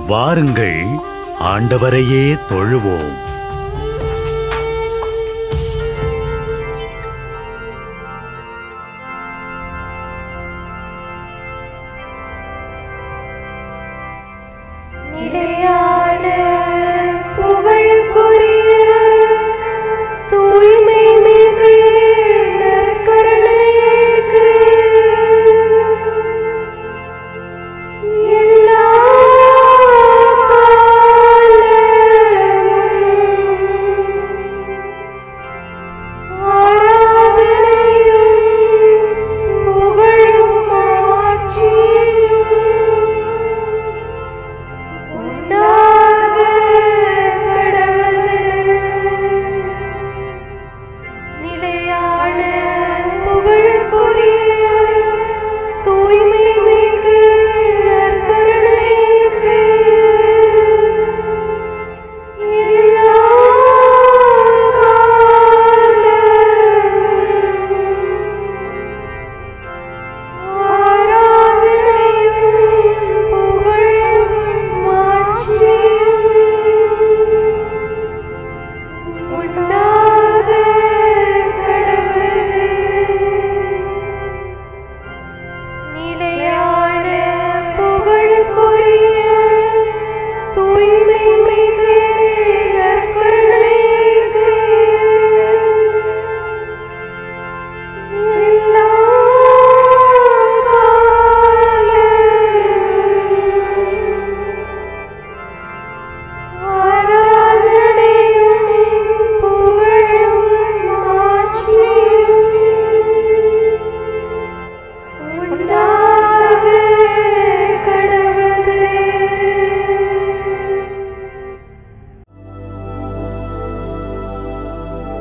வாருங்கள், ஆண்டவரையே தொழுவோம்.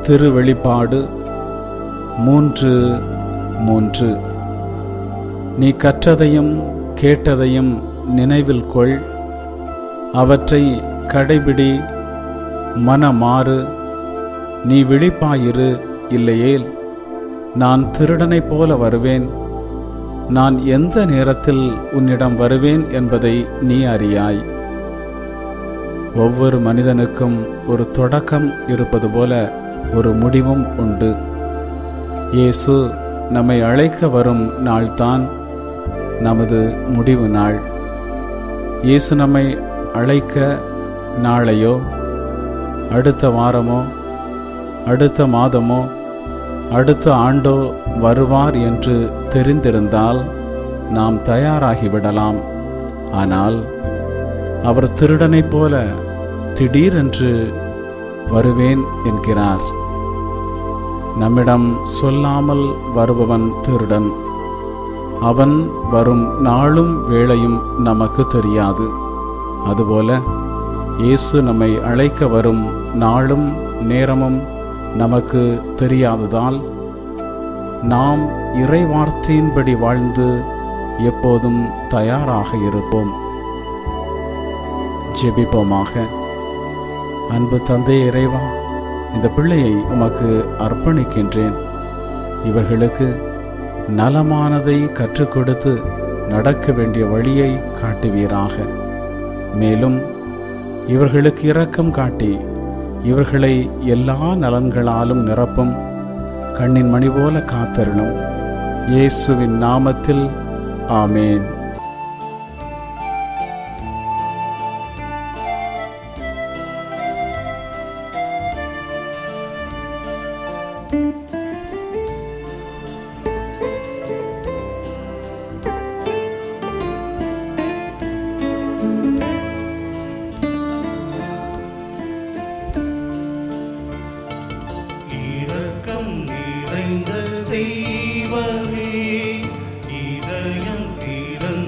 திருவெளிப்பாடு 3:3. நீ கற்றதையும் கேட்டதையும் நினைவில் கொள், அவற்றை கடைபிடி, மனமாறு, நீ விழிப்பாயிரு, இல்லையேல் நான் திருடனைப் போல வருவேன். நான் எந்த நேரத்தில் உன்னிடம் வருவேன் என்பதை நீ அறியாய். ஒவ்வொரு மனிதனுக்கும் ஒரு தொடக்கம் இருப்பது போல ஒரு முடிவும் உண்டு. இயேசு நம்மை அழைக்க வரும் நாள்தான் நமது முடிவு நாள். இயேசு நம்மை அழைக்க நாளையோ, அடுத்த வாரமோ, அடுத்த மாதமோ, அடுத்த ஆண்டோ வருவார் என்று தெரிந்திருந்தால் நாம் தயாராகிவிடலாம். ஆனால் அவர் திருடனைப் போல திடீரென்று வருவேன் என்கிறார். நம்மிடம் சொல்லாமல் வருபவன் திருடன். அவன் வரும் நாளும் வேளையும் நமக்கு தெரியாது. அதுபோல இயேசு நம்மை அழைக்க வரும் நாளும் நேரமும் நமக்கு தெரியாததால் நாம் இறைவார்த்தையின்படி வாழ்ந்து எப்போதும் தயாராக இருப்போம். ஜெபிப்போமாக. அன்பு தந்தை இறைவா, இந்த பிள்ளையை உமக்கு அர்ப்பணிக்கின்றேன். இவர்களுக்கு நலமானதை கற்றுக் கொடுத்து நடக்க வேண்டிய வழியை காட்டுவீராக. மேலும் இவர்களுக்கு இரக்கம் காட்டி இவர்களை எல்லா நலன்களாலும் நிரப்பும். கண்ணின் மணி போல காத்தருளும். இயேசுவின் நாமத்தில் ஆமேன். தெய்வமே, இதயம் திறந்து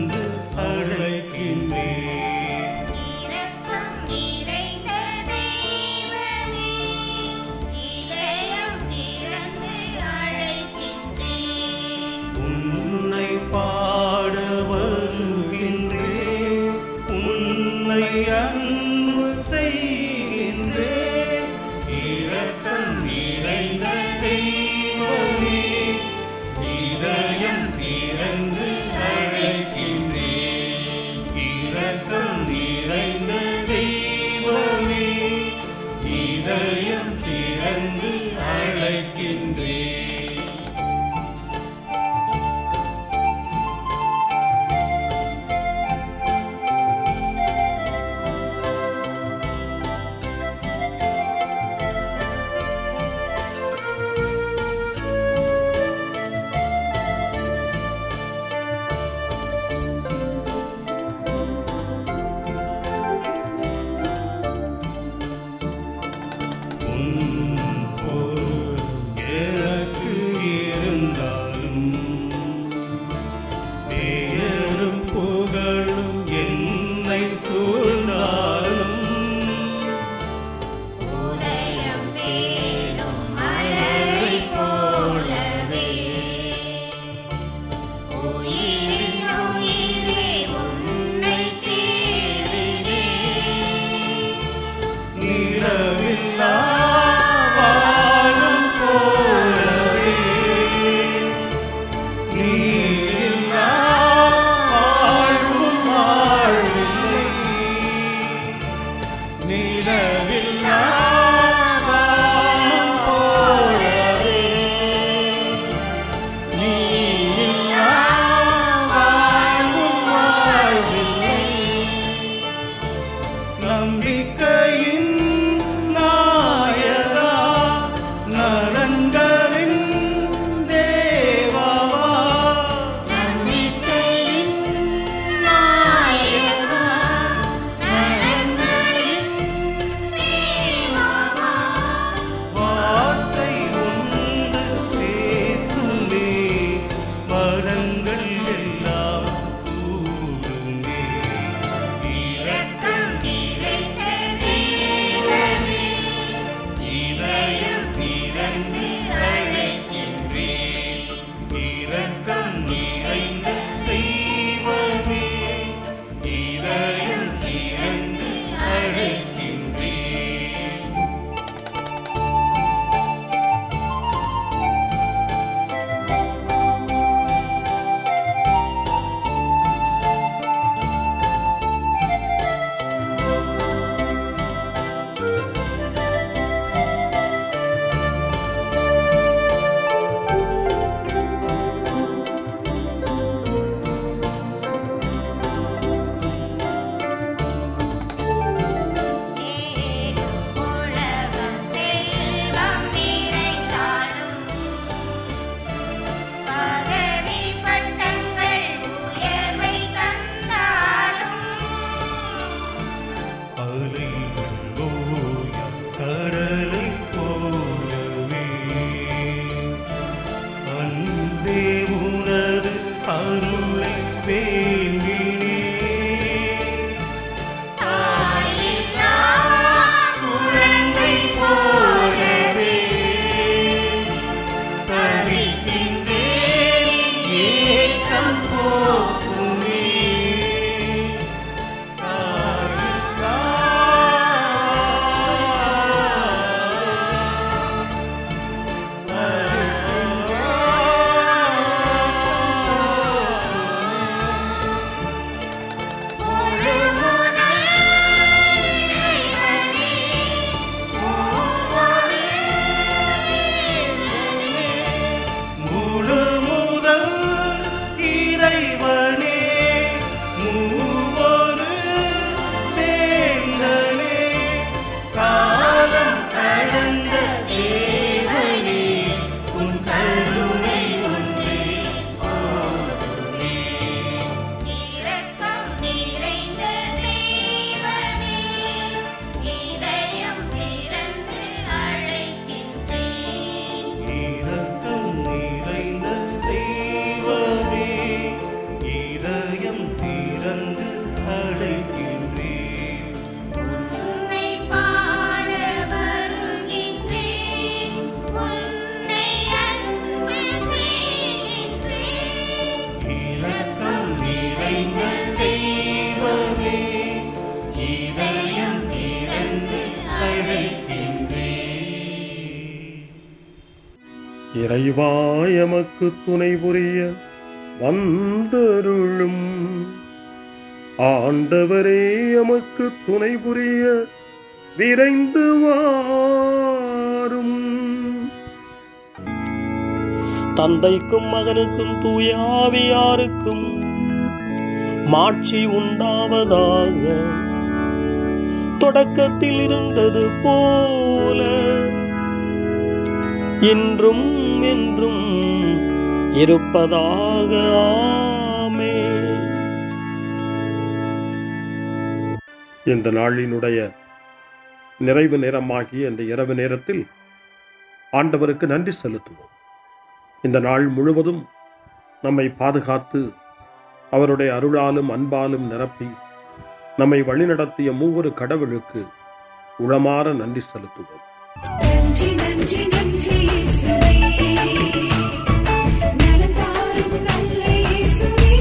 சூழ்ந்தாலும் இறைவா எமக்கு துணை புரிய வந்தருளும். ஆண்டவரே எமக்கு துணை புரிய விரைந்து வாரும். தந்தைக்கும் மகனுக்கும் தூய ஆவியாருக்கும் மாட்சி உண்டாவதாக. தொடக்கத்தில் இருந்தது போல இன்றும் என்றும் இருப்பதாக. ஆமென். இந்த நாளினுடைய நிறைவு நேரமாகிய இந்த இரவு நேரத்தில் ஆண்டவருக்கு நன்றி செலுத்துவோம். இந்த நாள் முழுவதும் நம்மை பாதுகாத்து அவருடைய அருளாலும் அன்பாலும் நிரப்பி நம்மை வழிநடத்திய மூவரு கடவுளுக்கு உளமாற நன்றி செலுத்துவோம். நன்றி நன்றி நன்றி இயேசுவே, நலம் தாரும் நல்ல இயேசுவே.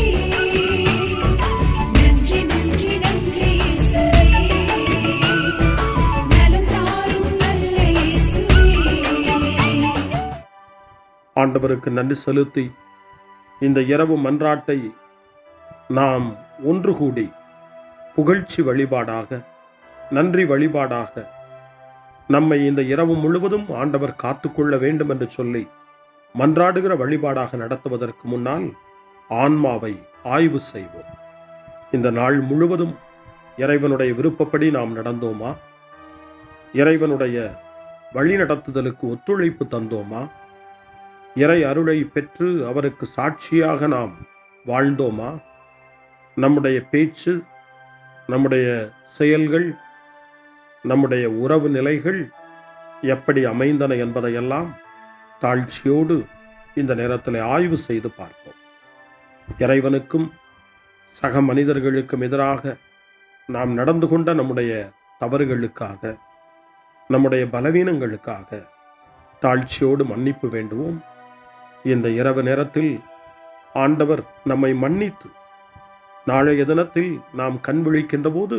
நன்றி நன்றி நன்றி இயேசுவே, நலம் தாரும் நல்ல இயேசுவே. ஆண்டவருக்கு நன்றி செலுத்தி இந்த இரவு மன்றாட்டை நாம் ஒன்று கூடி புகழ்ச்சி வழிபாடாக, நன்றி வழிபாடாக நம்மை இந்த இரவு முழுவதும் ஆண்டவர் காத்துக்கொள்ள வேண்டும் என்று சொல்லி மன்றாடுகிற வழிபாடாக நடத்துவதற்கு முன்னால் ஆன்மாவை ஆய்வு செய்வோம். இந்த நாள் முழுவதும் இறைவனுடைய விருப்பப்படி நாம் நடந்தோமா? இறைவனுடைய வழி நடத்துதலுக்கு ஒத்துழைப்பு தந்தோமா? இறை அருளை பெற்று அவருக்கு சாட்சியாக நாம் வாழ்ந்தோமா? நம்முடைய பேச்சு, நம்முடைய செயல்கள், நம்முடைய உறவு நிலைகள் எப்படி அமைந்தன என்பதையெல்லாம் தாழ்ச்சியோடு இந்த நேரத்தில் ஆய்வு செய்து பார்ப்போம். இறைவனுக்கும் சக மனிதர்களுக்கும் எதிராக நாம் நடந்து கொண்ட நம்முடைய தவறுகளுக்காக, நம்முடைய பலவீனங்களுக்காக தாழ்ச்சியோடு மன்னிப்பு வேண்டுவோம். இந்த இரவு நேரத்தில் ஆண்டவர் நம்மை மன்னித்து நாளைய தினத்தில் நாம் கண் விழிக்கின்ற போது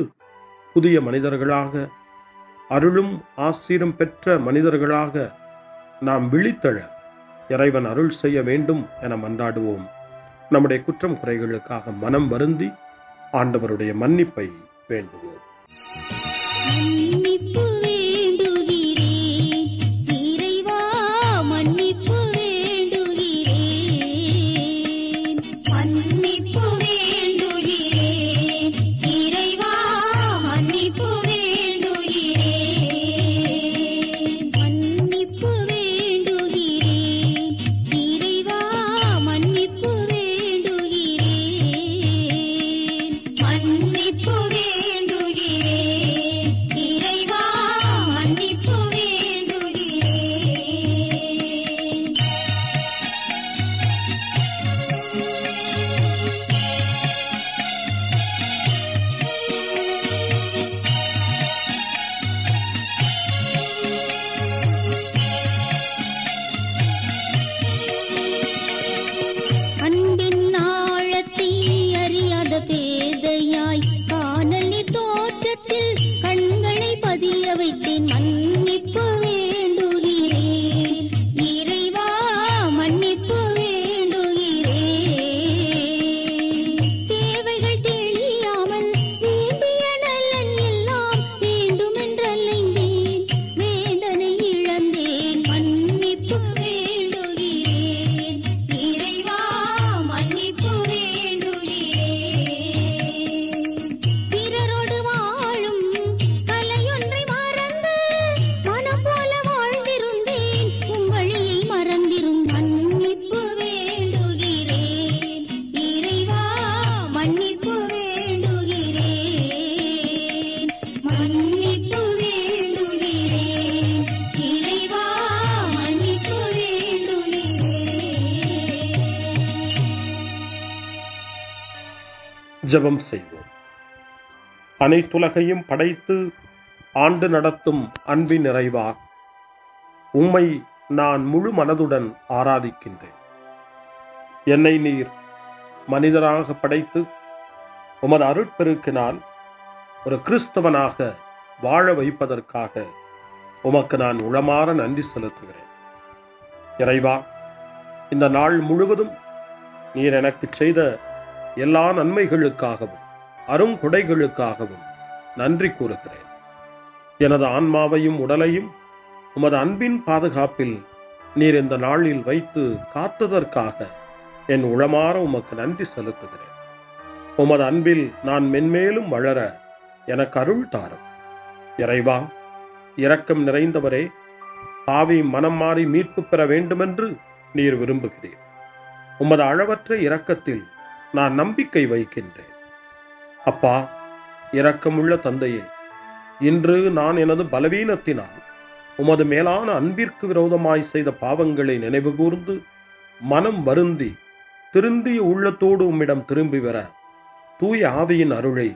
புதிய மனிதர்களாக, அருளும் ஆசீரும் பெற்ற மனிதர்களாக நாம் விழித்தெழ இறைவன் அருள் செய்ய வேண்டும் என மன்றாடுவோம். நம்முடைய குற்றம் குறைகளுக்காக மனம் வருந்தி ஆண்டவருடைய மன்னிப்பை வேண்டுவோம். மன்னிப்பு வேண்டுகிறேன் இறைவா, மன்னிப்பு வேண்டுகிறேன். மன்னிப்பு வேண்டுகிறேன் இறைவா, மன்னிப்பு வேண்டுகிறேன். மன்னிப்பு வேண்டுகிறேன் இறைவா, மன்னிப்பு வேண்டுகிறேன். மன்னிப்பு வேண்டுகிறேன் இறைவா, மன்னிப்பு வேண்டுகிறேன். அன்பின் ஆழத்தை அறியாத பேதையாய் காணலின் தோற்றத்தில் கண்களை பதிய வைத்தேன். மன்னிப்பு வேண்டுகிறேன் இறைவா, மன்னிப்பு வேண்டுகிறேன். தேவைகள் தெளியாமல் வேண்டிய நலன் எல்லாம் வேண்டுமென்றலைந்தேன், வேதனை இழந்தேன். மன்னிப்பு வேண்டுகிறேன் இறைவா, மன்னிப்பு வேண்டுகிறேன். பிறரோடு வாழும் கலையொன்றை மறந்து மனம் போல வாழ்ந்திருந்தேன், உம் வழியை மறந்திரும். மன்னிப்பு வேண்டுகிறேன் இறைவா, மன்னிப்பு வேண்டுகிறேன். மன்னிப்பு வேண்டுகிறேன் இறைவா, மன்னிப்பு வேண்டுகிறேன். ஜெபம் செய்வோம். அனைத்துலகையும் படைத்து ஆண்டு நடத்தும் அன்பின் நிறைவா, உம்மை நான் முழு மனதுடன் ஆராதிக்கின்றேன். என்னை நீர் மனிதராக படைத்து உமது அருட்பெருக்கினால் ஒரு கிறிஸ்தவனாக வாழ வைப்பதற்காக உமக்கு நான் உளமாற நன்றி செலுத்துகிறேன். இறைவா, இந்த நாள் முழுவதும் நீர் எனக்கு செய்த எல்லா நன்மைகளுக்காகவும் அருங்கொடைகளுக்காகவும் நன்றி கூறுகிறேன். எனது ஆன்மாவையும் உடலையும் உமது அன்பின் பாதுகாப்பில் நீர் இந்த நாளில் வைத்து காத்ததற்காக என் உளமாற உமக்கு நன்றி செலுத்துகிறேன். உமது அன்பில் நான் மென்மேலும் வளர எனக்கு அருள் தாரும். இறைவா, இரக்கம் நிறைந்தவரே, பாவி மனம் மாறி மீட்பு பெற வேண்டுமென்று நீர் விரும்புகிறீர். உமது அளவற்ற இரக்கத்தில் நான் நம்பிக்கை வைக்கின்றேன். அப்பா, இரக்கமுள்ள தந்தையே, இன்று நான் எனது பலவீனத்தினால் உமது மேலான அன்பிற்கு விரோதமாய் செய்த பாவங்களை நினைவு கூர்ந்து மனம் வருந்தி திருந்திய உள்ளத்தோடு உம்மிடம் திரும்பி வர தூய ஆவியின் அருளை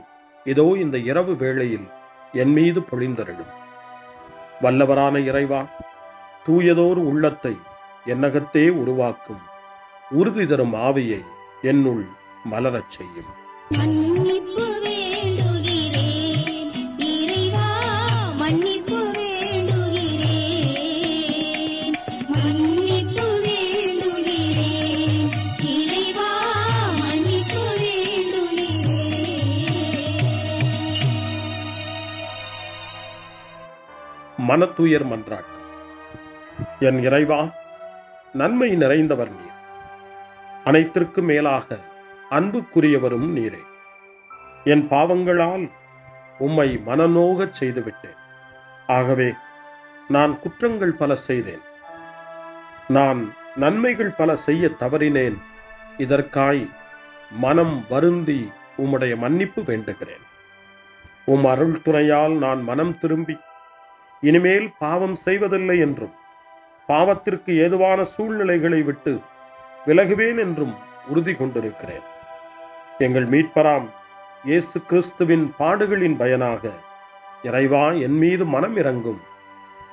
இதோ இந்த இரவு வேளையில் என் மீது பொழிந்தருளும். வல்லவரான இறைவா, தூயதோர் உள்ளத்தை என்னகத்தே உருவாக்கும் உறுதி தரும் ஆவியை என்னுள் மலரச் செய்யும். மன்னிப்பு வேண்டுகிறேன் இறைவா, மன்னிப்பு வேண்டுகிறேன், மன்னிப்பு வேண்டுகிறேன் இறைவா, மன்னிப்பு வேண்டுகிறேன். மனத்துயர் மன்றாட்டு. என் இறைவா, நன்மை நிறைந்தவர் நீர், அனைத்திற்கு மேலாக அன்புக்குரியவரும் நீரே. என் பாவங்களால் உம்மை மனநோகச் செய்துவிட்டேன். ஆகவே நான் குற்றங்கள் பல செய்தேன். நான் நன்மைகள் பல செய்ய தவறினேன். இதற்காய் மனம் வருந்தி உம்முடைய மன்னிப்பு வேண்டுகிறேன். உம் அருள் துணையால் நான் மனம் திரும்பி இனிமேல் பாவம் செய்வதில்லை என்றும் பாவத்திற்கு ஏதுவான சூழ்நிலைகளை விட்டு விலகுவேன் என்றும் உறுதி கொண்டிருக்கிறேன். எங்கள் மீட்பராம் இயேசு கிறிஸ்துவின் பாடுகளின் பயனாக இறைவா, என் மீது மனம் இறங்கும்,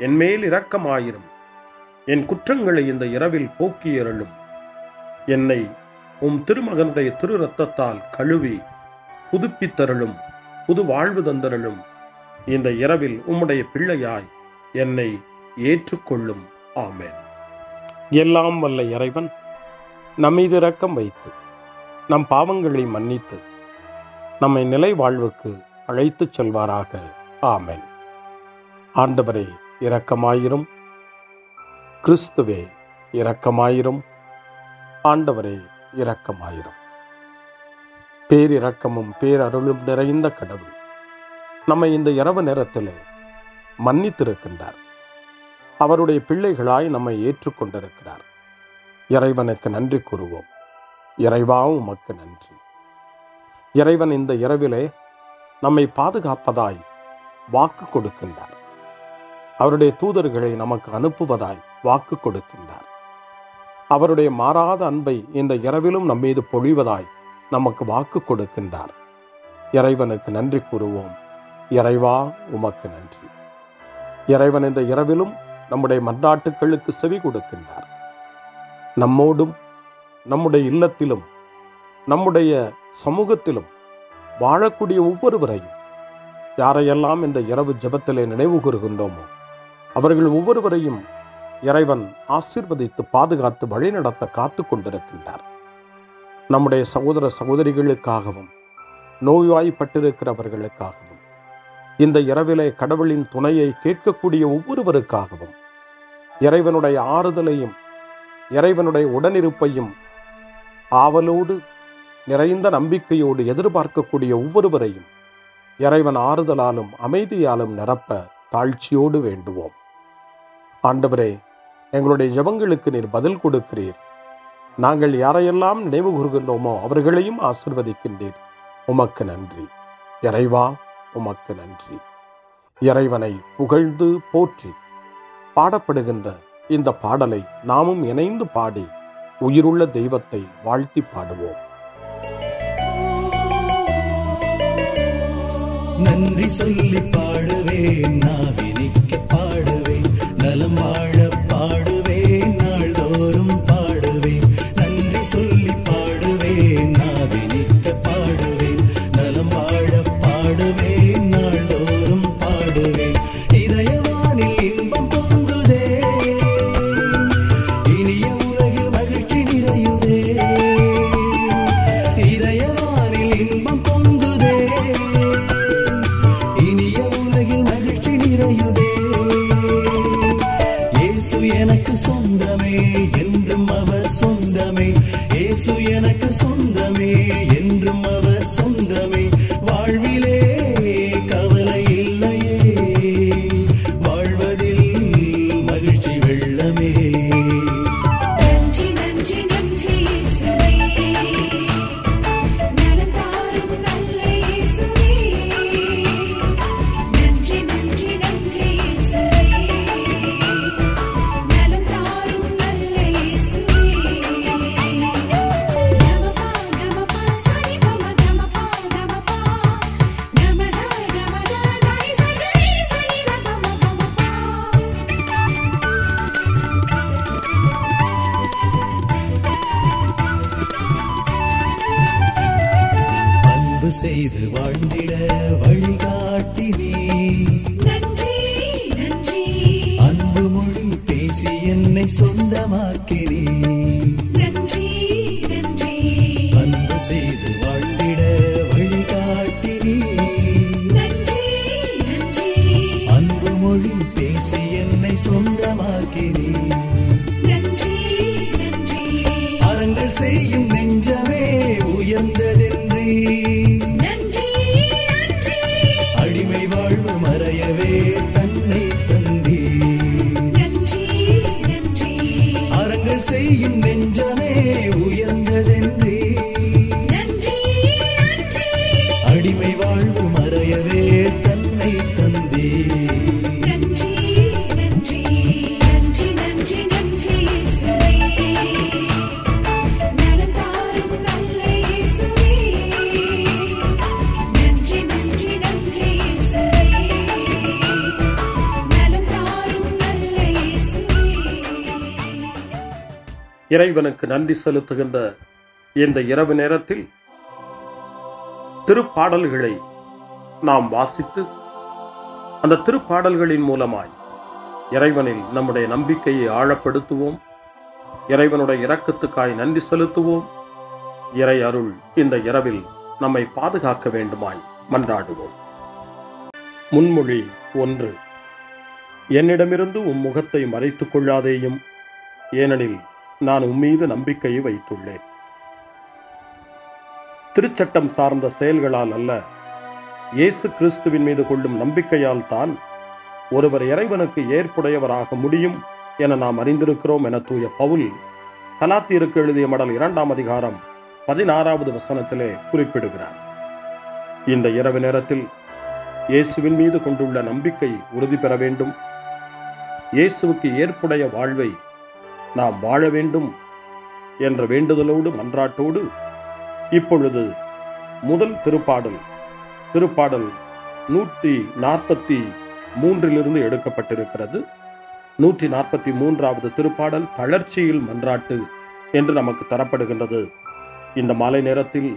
என் மேல் இரக்கமாயிரும். என் குற்றங்களை இந்த இரவில் போக்கியருளும். என்னை உம் திருமகனுடைய திரு இரத்தத்தால் கழுவி புதுப்பித்தருளும், புது வாழ்வு தந்தருளும். இந்த இரவில் உம்முடைய பிள்ளையாய் என்னை ஏற்றுக்கொள்ளும். ஆமென். எல்லாம் வல்ல இறைவன் நம்மீது இரக்கம் வைத்து நம் பாவங்களை மன்னித்து நம்மை நிலை வாழ்வுக்கு அழைத்துச் செல்வாராக. ஆமென். ஆண்டவரே இரக்கமாயிரும். கிறிஸ்துவே இரக்கமாயிரும். ஆண்டவரே இரக்கமாயிரும். பேரிரக்கமும் பேரருளும் நிறைந்த கடவுள் நம்மை இந்த இரவு நேரத்திலே மன்னித்திருக்கின்றார். அவருடைய பிள்ளைகளாய் நம்மை ஏற்றுக்கொண்டிருக்கிறார். இறைவனுக்கு நன்றி கூறுவோம். இறைவா, உமக்கு நன்றி. இறைவன் இந்த இரவிலே நம்மை பாதுகாப்பதாய் வாக்கு கொடுக்கின்றார். அவருடைய தூதர்களை நமக்கு அனுப்புவதாய் வாக்கு கொடுக்கின்றார். அவருடைய மாறாத அன்பை இந்த இரவிலும் நம்மீது பொழிவதாய் நமக்கு வாக்கு கொடுக்கின்றார். இறைவனுக்கு நன்றி கூறுவோம். இறைவா, உமக்கு நன்றி. இறைவன் இந்த இரவிலும் நம்முடைய மன்றாட்டுக்களுக்கு செவி கொடுக்கின்றார். நம்மோடும் நம்முடைய இல்லத்திலும் நம்முடைய சமூகத்திலும் வாழக்கூடிய ஒவ்வொருவரையும், யாரையெல்லாம் இந்த இரவு ஜெபத்திலே நினைவு கூறுகின்றோமோ அவர்கள் ஒவ்வொருவரையும் இறைவன் ஆசீர்வதித்து பாதுகாத்து வழிநடத்த காத்து கொண்டிருக்கின்றார். நம்முடைய சகோதர சகோதரிகளுக்காகவும் நோய்வாய்ப்பட்டிருக்கிறவர்களுக்காகவும் இந்த இரவிலே கடவுளின் துணையை கேட்கக்கூடிய ஒவ்வொருவருக்காகவும் இறைவனுடைய ஆறுதலையும் இறைவனுடைய உடனிருப்பையும் ஆவலோடு நிறைந்த நம்பிக்கையோடு எதிர்பார்க்கக்கூடிய ஒவ்வொருவரையும் இறைவன் ஆறுதலாலும் அமைதியாலும் நிரப்ப தாழ்ச்சியோடு வேண்டுவோம். ஆண்டவரே, எங்களுடைய ஜெபங்களுக்கு நீர் பதில் கொடுக்கிறீர். நாங்கள் யாரையெல்லாம் நினைவு கூறுகின்றோமோ அவர்களையும் ஆசீர்வதிக்கின்றீர். உமக்கு நன்றி. இறைவா, உமக்கு நன்றி. இறைவனை புகழ்ந்து போற்றி பாடப்படுகின்ற இந்த பாடலை நாமும் இணைந்து பாடி உயிருள்ள தெய்வத்தை வாழ்த்தி பாடுவோம். நன்றி சொல்லி பாடுவேன், நாவினிக்க பாடுவேன், நலம் வாழ பாடுவேன், நாள்தோறும் பாடுவேன். நன்றி சொல்லி பாடுவேன், நாவினிக்க பாடுவேன், நலம் வாழ பாடுவேன், நாள்தோறும் பாடுவேன். இதயவானில் இன்பம் பொங்குதே, இனிய உலகில் மகிழ்ச்சி நிறையுதே. இதயவானில் இன்பம் பொங்குதே, இனிய உலகில் மகிழ்ச்சி நிறையுதே. இயேசு வாழ்ந்திட வழிகாட்டினே. நன்றி நன்றி அன்பு மொழி பேசி என்னை சொந்தமாக்கினே. நன்றி நன்றி அன்பு செய்து வாழ்ந்திட வழிகாட்டினே. நன்றி நன்றி அன்பு மொழி பேசி என்னை சொந்தமாக்கினே. நன்றி நன்றி அறங்கள் செய்யும் நெஞ்சமே உயர்ந்ததென்றே. நன்றி நன்றி அடிமை வாழ்வு மறையவே தன்னை தந்தே. நன்றி நன்றி அறங்கள் செய்யும் நெஞ்சமே உயர்ந்ததென்றே. நன்றி நன்றி அடிமை வாழ்வு மறையவே தன்னை தந்தே. நன்றி நன்றி நன்றி நன்றி நன்றி இயேசுவே நலம் தாரும் நல்ல இயேசுவே நன்றி நன்றி நன்றி இயேசுவே நலம் தாரும் நல்ல இயேசுவே. இறைவனுக்கு நன்றி செலுத்துகின்ற இந்த இரவு நேரத்தில் திருப்பாடல்களை நாம் வாசித்து அந்த திருப்பாடல்களின் மூலமாய் இறைவனில் நம்முடைய நம்பிக்கையை ஆழப்படுத்துவோம். இறைவனுடைய இரக்கத்துக்காய் நன்றி செலுத்துவோம். இறை அருள் இந்த இரவில் நம்மை பாதுகாக்க வேண்டுமாய் மன்றாடுவோம். முன்மொழி 1. என்னிடமிருந்து உம் முகத்தை மறைத்துக் கொள்ளாதேயும், ஏனெனில் நான் உம்மீது நம்பிக்கையை வைத்துள்ளேன். திருச்சட்டம் சார்ந்த செயல்களால் அல்ல, இயேசு கிறிஸ்துவின் மீது கொள்ளும் நம்பிக்கையால் தான் ஒருவர் இறைவனுக்கு ஏற்புடையவராக முடியும் என நாம் அறிந்திருக்கிறோம் என தூய பவுல் கலாத்தியருக்கு எழுதிய மடல் 2ஆம் அதிகாரம் 16வது வசனத்திலே குறிப்பிடுகிறார். இந்த இரவு நேரத்தில் இயேசுவின் மீது கொண்டுள்ள நம்பிக்கை உறுதி பெற வேண்டும். இயேசுவுக்கு ஏற்புடைய வாழ்வை நாம் வாழ வேண்டும் என்ற வேண்டுதலோடு மன்றாட்டோடு இப்பொழுது முதல் திருப்பாடல் 143 எடுக்கப்பட்டிருக்கிறது. 143வது திருப்பாடல் தளர்ச்சியில் மன்றாட்டு என்று நமக்கு தரப்படுகின்றது. இந்த மாலை நேரத்தில்,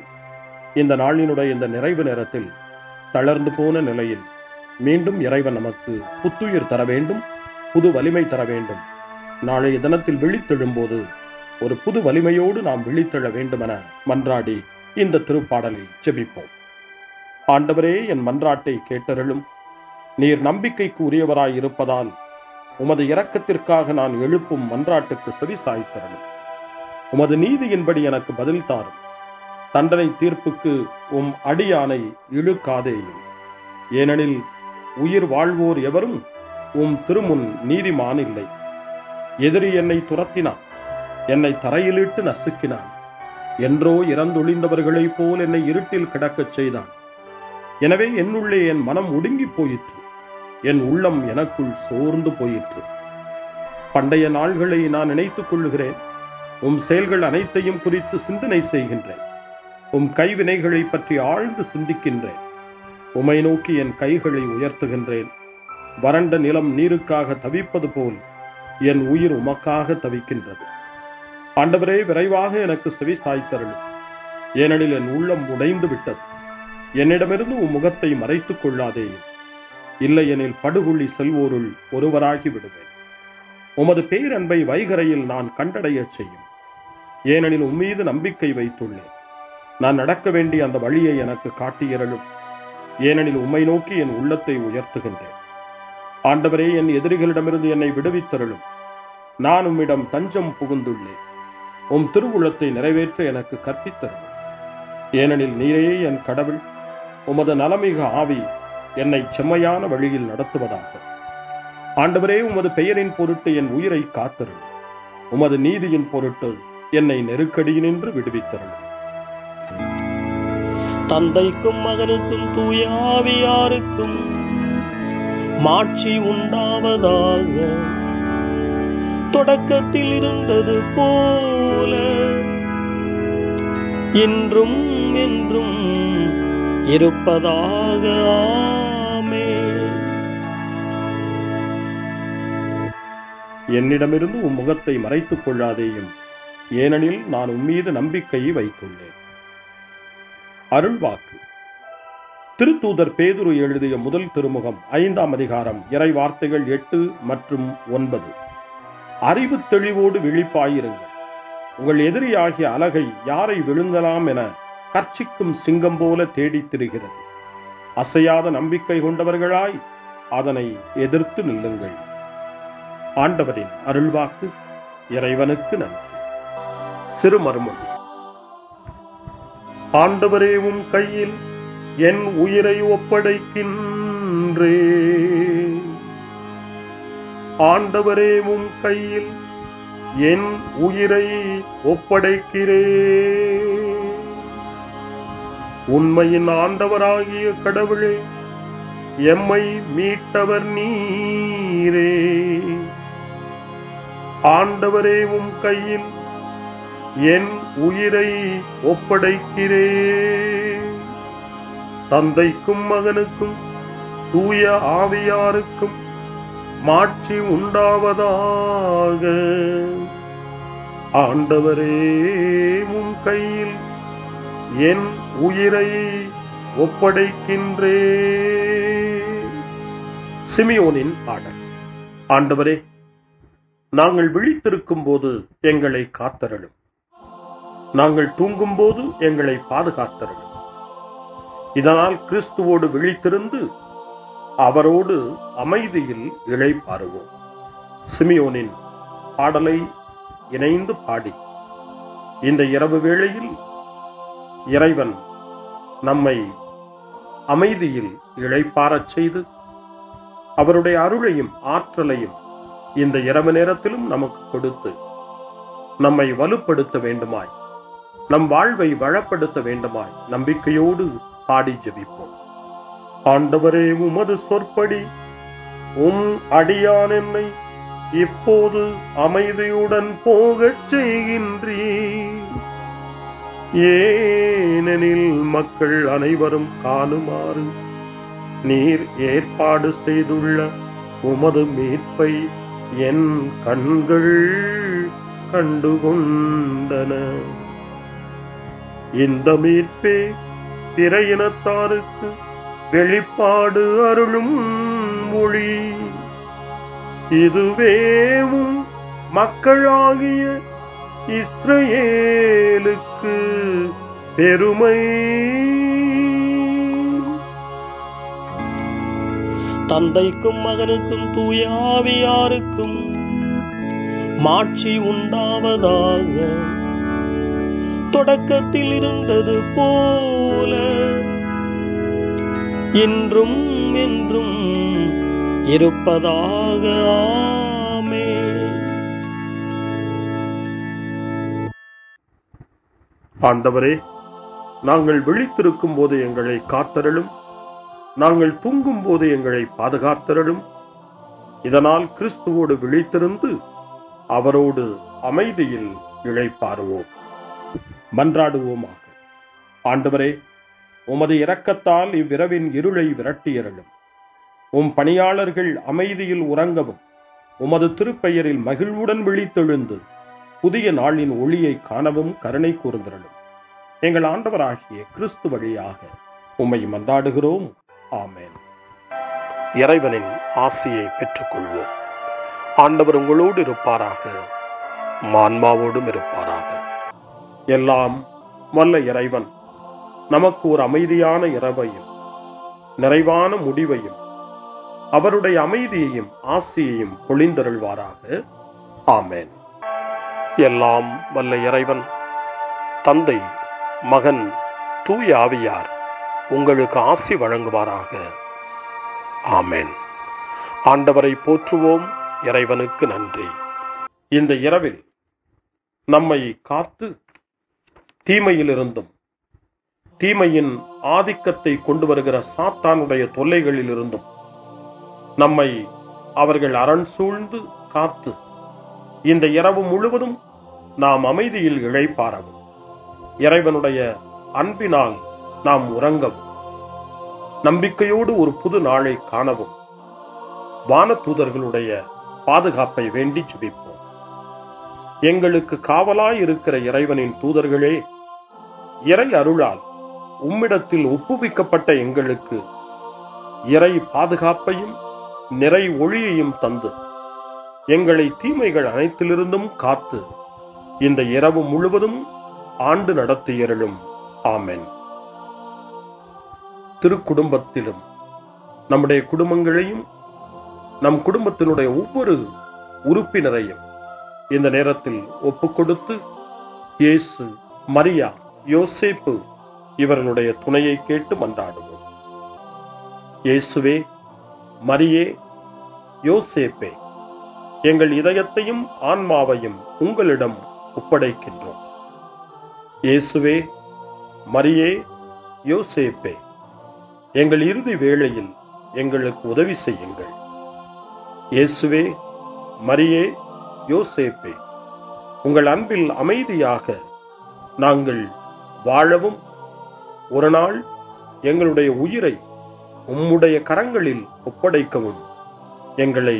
இந்த நாளினுடைய இந்த நிறைவு நேரத்தில் தளர்ந்து போன நிலையில் மீண்டும் இறைவன் நமக்கு புத்துயிர் தர வேண்டும், புது வலிமை தர வேண்டும். நாளைய தினத்தில் விழித்தெழும்போது ஒரு புது வலிமையோடு நாம் விழித்தெழ வேண்டும் என மன்றாடி இந்த திருப்பாடலை ஜெபிப்போம். ஆண்டவரே, என் மன்றாட்டை கேட்டருளும். நீர் நம்பிக்கைக்கு உரியவராய் இருப்பதால் உமது இரக்கத்திற்காக நான் எழுப்பும் மன்றாட்டுக்கு செவி சாய்த்தருளும். உமது நீதியின்படி எனக்கு பதில் தாரும். தண்டனை தீர்ப்புக்கு உம் அடியானை இழுக்காதேயும், ஏனெனில் உயிர் வாழ்வோர் எவரும் உம் திருமுன் நீதிமான் இல்லை. எதிரி என்னை துரத்தினான், என்னை தரையிலிட்டு நசுக்கினான். என்றோ இறந்தொழிந்தவர்களைப் போல் என்னை இருட்டில் கிடக்கச் செய்தான். எனவே என்னுள்ளே என் மனம் ஒடுங்கி போயிற்று, என் உள்ளம் எனக்குள் சோர்ந்து போயிற்று. பண்டைய நாள்களை நான் நினைத்துக் கொள்ளுகிறேன். உம் செயல்கள் அனைத்தையும் குறித்து சிந்தனை செய்கின்றேன். உம் கைவினைகளை பற்றி ஆழ்ந்து சிந்திக்கின்றேன். உமை நோக்கி என் கைகளை உயர்த்துகின்றேன். வறண்ட நிலம் நீருக்காக தவிப்பது போல் என் உயிர் உமக்காக தவிக்கின்றது. ஆண்டவரே, விரைவாக எனக்கு செவி சாய்த்தருளும், ஏனெனில் என் உள்ளம் உடைந்து விட்டது. என்னிடமிருந்து உம் முகத்தை மறைத்துக் கொள்ளாதேயும், இல்லையெனில் படுகொள்ளி செல்வோருள் ஒருவராகி விடுவேன். உமது பேரன்பை வைகரையில் நான் கண்டடைய செய்யும், ஏனெனில் உம்மீது நம்பிக்கை வைத்துள்ளேன். நான் நடக்க வேண்டிய அந்த வழியை எனக்கு காட்டியருளும், ஏனெனில் உம்மை நோக்கி என் உள்ளத்தை உயர்த்துகின்றேன். ஆண்டவரே, என் எதிரிகளிடமிருந்து என்னை விடுவித்தருளும். நான் உம்மிடம் தஞ்சம் புகுந்துள்ளேன். உம் திருவுள்ளத்தை நிறைவேற்ற எனக்கு கற்பித்தருளும், ஏனெனில் நீரே என் கடவுள். உமது நலமிகு ஆவி என்னை செம்மையான வழியில் நடத்துவதாக. ஆண்டவரே, உமது பெயரின் பொருட்டு என் உயிரை காத்தருளும். உமது நீதியின் பொருட்டு என்னை நெருக்கடியினின்று விடுவித்தருளும். தந்தைக்கும் மகனுக்கும் தூய ஆவியாருக்கும் மாட்சி உண்டாவதாக. தொடக்கத்தில் இருந்தது போல இன்றும் என்றும் இருப்பதாக. ஆமென். என்னிடமிருந்து உம் முகத்தை மறைத்துக் கொள்ளாதேயும், ஏனெனில் நான் உம்மீது நம்பிக்கையை வைத்துள்ளேன். அருள்வாக்கு. திருத்தூதர் பேதுரு எழுதிய முதல் திருமுகம் 5ஆம் அதிகாரம் இறை வார்த்தைகள் 8 மற்றும் 9. அறிவு தெளிவோடு விழிப்பாயிருங்கள். உங்கள் எதிரியாகிய அலகை யாரை விழுங்கலாம் என கர்ச்சிக்கும் சிங்கம் போல தேடித் திரிகிறது. அசையாத நம்பிக்கை கொண்டவர்களாய் அதனை எதிர்த்து நில்லுங்கள். ஆண்டவரின் அருள்வாக்கு. இறைவனுக்கு நன்றி. சிறுமருமொழி. ஆண்டவரே உம் கையில் என் உயிரை ஒப்படைக்கின்றேன். ஆண்டவரே உம் கையில் என் உயிரை ஒப்படைக்கிறேன். உண்மையின் ஆண்டவராகிய கடவுளே, எம்மை மீட்டவர் நீரே. ஆண்டவரே உம் கையில் என் உயிரை ஒப்படைக்கிறேன். தந்தைக்கும் மகனுக்கும் தூய ஆவியாருக்கும் மாட்சி உண்டாவதாக. ஆண்டவரே உம் கையில் என் உயிரை ஒப்படைக்கின்றேன். சிமியோனின் பாடல். ஆண்டவரே, நாங்கள் விழித்திருக்கும் போது எங்களை காத்தருளும். நாங்கள் தூங்கும் போது எங்களை பாதுகாத்தருளும். இதனால் கிறிஸ்துவோடு விழித்திருந்து அவரோடு அமைதியில் இளைப்பாறுவோம். சிமியோனின் பாடலை இணைந்து பாடி இந்த இரவு வேளையில் இறைவன் நம்மை அமைதியில் இளைப்பாறச் செய்து அவருடைய அருளையும் ஆற்றலையும் இந்த இரவு நேரத்திலும் நமக்கு கொடுத்து நம்மை வலுப்படுத்த வேண்டுமாய், நம் வாழ்வை வளப்படுத்த வேண்டுமாய் நம்பிக்கையோடு பாடி ஜெபிப்போம். ஆண்டவரே, உமது சொற்படி உம் அடியான் என்னை இப்போது அமைதியுடன் போகச் செய்கின்றீர். ஏனெனில் மக்கள் அனைவரும் காணுமாறு நீர் ஏற்பாடு செய்துள்ள உமது மீட்பை என் கண்கள் கண்டுகொண்டன. இந்த மீட்பே பிற இனத்தாருக்கு வெளிப்பாடு அருளும் மொழி. இதுவேவும் மக்களாகிய இஸ்ரவேலுக்கு பெருமை. தந்தைக்கும் மகனுக்கும் தூய ஆவியாருக்கும் மாட்சி உண்டாவதாக. தொடக்கத்தில் இருந்தது போல இன்றும் என்றும் இருப்பதாக. ஆமென். ஆண்டவரே, நாங்கள் விழித்திருக்கும் போது எங்களை காத்தருளும். நாங்கள் தூங்கும் போது எங்களை பாதுகாத்தருளும். இதனால் கிறிஸ்துவோடு விழித்திருந்து அவரோடு அமைதியில் இளைப்பாறுவோம். மன்றாடுவோமாக. ஆண்டவரே, உமது இரக்கத்தால் இவ்விரவின் இருளை விரட்டியருளும். உம் பணியாளர்கள் அமைதியில் உறங்கவும் உமது திருப்பெயரில் மகிழ்வுடன் விழித்தெழுந்து புதிய நாளின் ஒளியை காணவும் கருணை கூர்ந்தருளும். எங்கள் ஆண்டவராகிய கிறிஸ்து வழியாக உம்மை மன்றாடுகிறோம். ஆமென். இறைவனின் ஆசியை பெற்றுக்கொள்வோம். ஆண்டவர் உங்களோடு இருப்பாராக, ஆன்மாவோடும் இருப்பாராக. எல்லாம் வல்ல இறைவன் நமக்கு ஒரு அமைதியான இரவையும் நிறைவான முடிவையும் அவருடைய அமைதியையும் ஆசியையும் பொழிந்தருள்வாராக. ஆமென். எல்லாம் வல்ல இறைவன் தந்தை, மகன், தூய ஆவியார் உங்களுக்கு ஆசி வழங்குவாராக. ஆமென். ஆண்டவரை போற்றுவோம். இறைவனுக்கு நன்றி. இந்த இரவில் நம்மை காத்து தீமையிலிருந்தும் தீமையின் ஆதிக்கத்தை கொண்டு வருகிற சாத்தானுடைய தொல்லைகளிலிருந்தும் நம்மை அவர்கள் அரண் சூழ்ந்து காத்து இந்த இரவு முழுவதும் நாம் அமைதியில் இளைப்பாறவும், இறைவனுடைய அன்பினால் நாம் உறங்கவும், நம்பிக்கையோடு ஒரு புது நாளை காணவும் வானதூதர்களுடைய பாதுகாப்பை வேண்டி ஜெபிப்போம். எங்களுக்கு காவலாய் இருக்கிற இறைவனின் தூதர்களே, இறை அருளால் உம்மிடத்தில் ஒப்புவிக்கப்பட்ட எங்களுக்கு இறை பாதுகாப்பையும் நிறை ஒளியையும் தந்து எங்களை தீமைகள் அனைத்திலிருந்தும் காத்து இந்த இரவு முழுவதும் ஆண்டு நடத்தியருளும். ஆமென். திருக்குடும்பத்திலும் நம்முடைய குடும்பங்களையும் நம் குடும்பத்தினுடைய ஒவ்வொரு உறுப்பினரையும் இந்த நேரத்தில் ஒப்புக்கொடுத்து இயேசு, மரியா, யோசேப்பு இவர்களுடைய துணையை கேட்டு மன்றாடுவோம். இயேசுவே, மரியே, யோசேப்பே, எங்கள் இதயத்தையும் ஆன்மாவையும் உங்களிடம் ஒப்படைக்கின்றோம். இயேசுவே, மரியே, யோசேப்பே, எங்கள் இறுதி வேளையில் எங்களுக்கு உதவி செய்யுங்கள். இயேசுவே, மரியே, யோசேப்பே, உங்கள் அன்பில் அமைதியாக நாங்கள் வாழவும் ஒரு நாள் எங்களுடைய உயிரை உம்முடைய கரங்களில் ஒப்படைக்கவும் எங்களை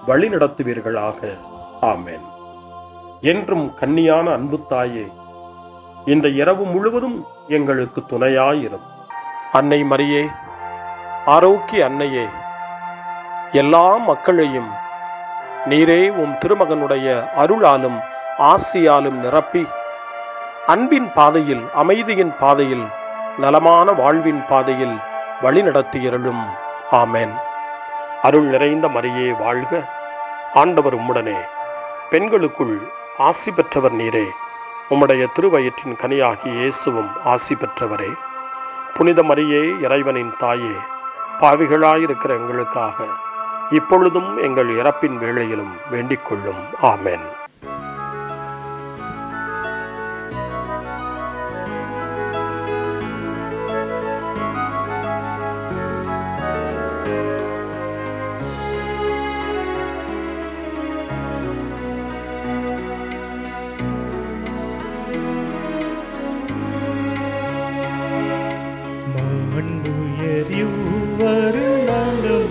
வழிநடத்துவீர்களாக. ஆமென். என்றும் கன்னியான அன்பு தாயே, இந்த இரவு முழுவதும் எங்களுக்கு துணையாயிரும். அன்னை மரியே, ஆரோக்கிய அன்னையே, எல்லா மக்களையும் நீரே உம் திருமகனுடைய அருளாலும் ஆசியாலும் நிரப்பி அன்பின் பாதையில், அமைதியின் பாதையில், நலமான வாழ்வின் பாதையில் வழிநடத்தியருளும். ஆமென். அருள் நிறைந்த மரியே வாழ்க, ஆண்டவர் உம்முடனே, பெண்களுக்குள் ஆசி பெற்றவர் நீரே, உம்முடைய திருவயிற்றின் கனியாகிய இயேசுவும் ஆசி பெற்றவரே. புனித மரியே, இறைவனின் தாயே, பாவிகளாயிருக்கிற எங்களுக்காக இப்பொழுதும் எங்கள் இறப்பின் வேளையிலும் வேண்டிக் கொள்ளும். ஆமென்.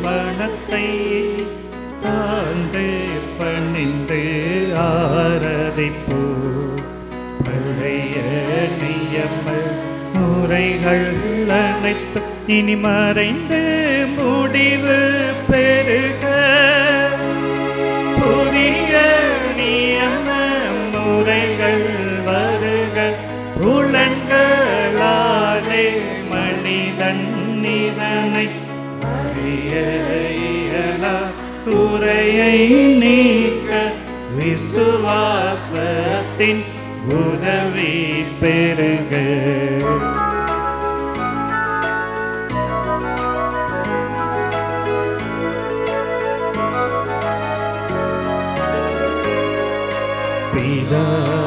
மனத்தை தாழ்ந்து பணிந்து ஆராதிப்போ, பழைய நியம முறைகள் அனைத்தும் இனி மறைந்து முடிவு பெறுக. புதிய நியம முறைகள் வருக. புலன்களாலே மனிதன் இதனை அறிய இயலா. குறையை நீக்க விசுவாசத்தின் உதவி பெறுக.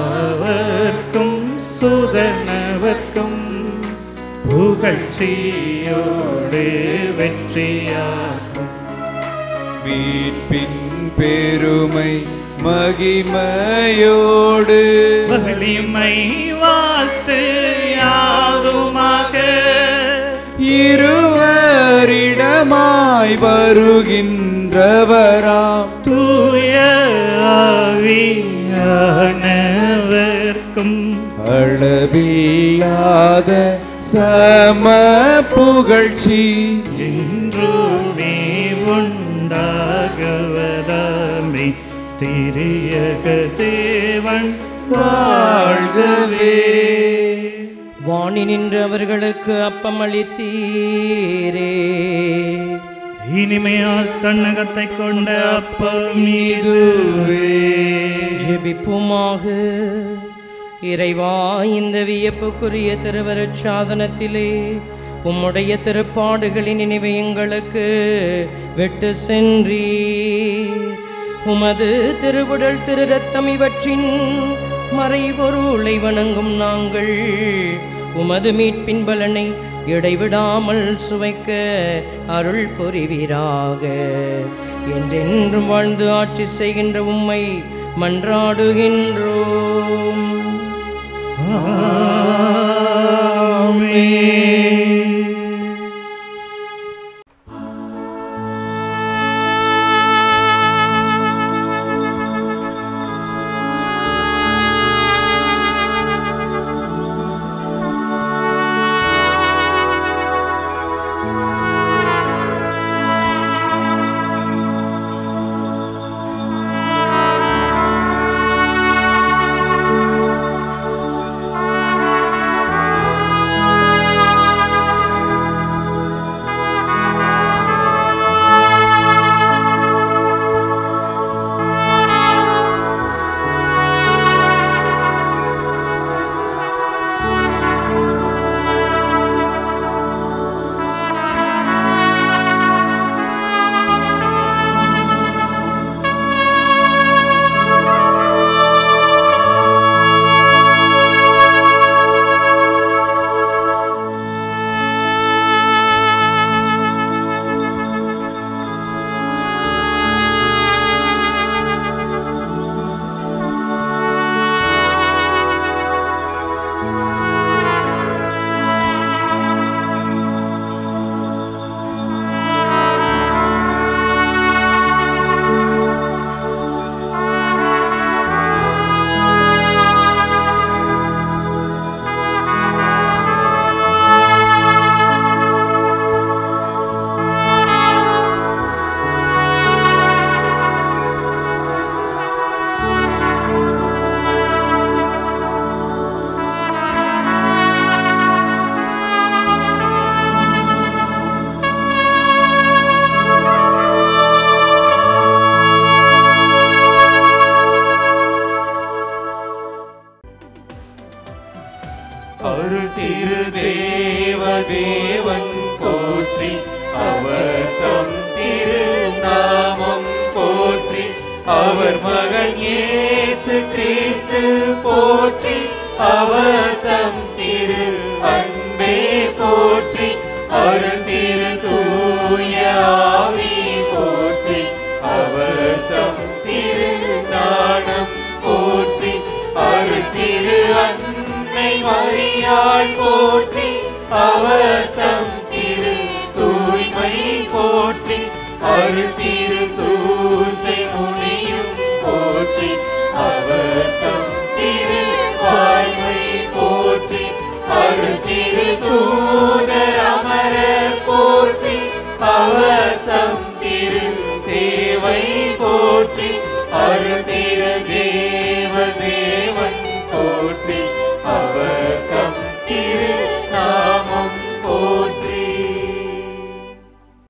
பிதாவர்க்கும் சுதனவர்க்கும் புகழ்ச்சியோடு வெற்றியாகும். மீட்பின் பெருமை மகிமையோடு வலிமை வாழ்த்து யாதுமாக. இருவரிடமாய் வருகின்றவராம் தூய ஆவியானவர்க்கும் அளவில்லாத சம புகழ்ச்சி என்றுமே உண்டாகுவதாமே. திரியக தேவன் வாழ்கவே. வாணி நின்று அவர்களுக்கு அப்பம் அளித்தீரே. இனிமையால் தன்னகத்தை கொண்ட அப்பம் இதுவே. ஜெபிப்புமாக. இறைவா, இந்த வியப்புக்குரிய திருவருட் சாதனத்திலே உம்முடைய திருப்பாடுகளின் நினைவை எங்களுக்கு விட்டு சென்றீர். உமது திருவுடல் திரு ரத்தம் இவற்றின் மறைபொருளை வணங்கும் நாங்கள் உமது மீட்பின் பலனை இடைவிடாமல் சுவைக்க அருள் புரிவீராக. என்றென்றும் வாழ்ந்து ஆட்சி செய்கின்ற உம்மை மன்றாடுகின்றோம். அவர் மகன் இயேசு கிறிஸ்து போற்றி அவர் தம் திரு அன்பே போற்றி அருள் திரு தூய ஆவி போற்றி அவர் தம் திரு ஞானம் போற்றி அருள் திரு அன்னை மரியாள் போற்றி அவர் தம் திரு தூய்மை போற்றி அருள் திரு சூசை முனியும் போற்றி அவர் தம் திரு வாய்மை போற்றி அருள் திரு தூதர் அமர போற்றி அவர்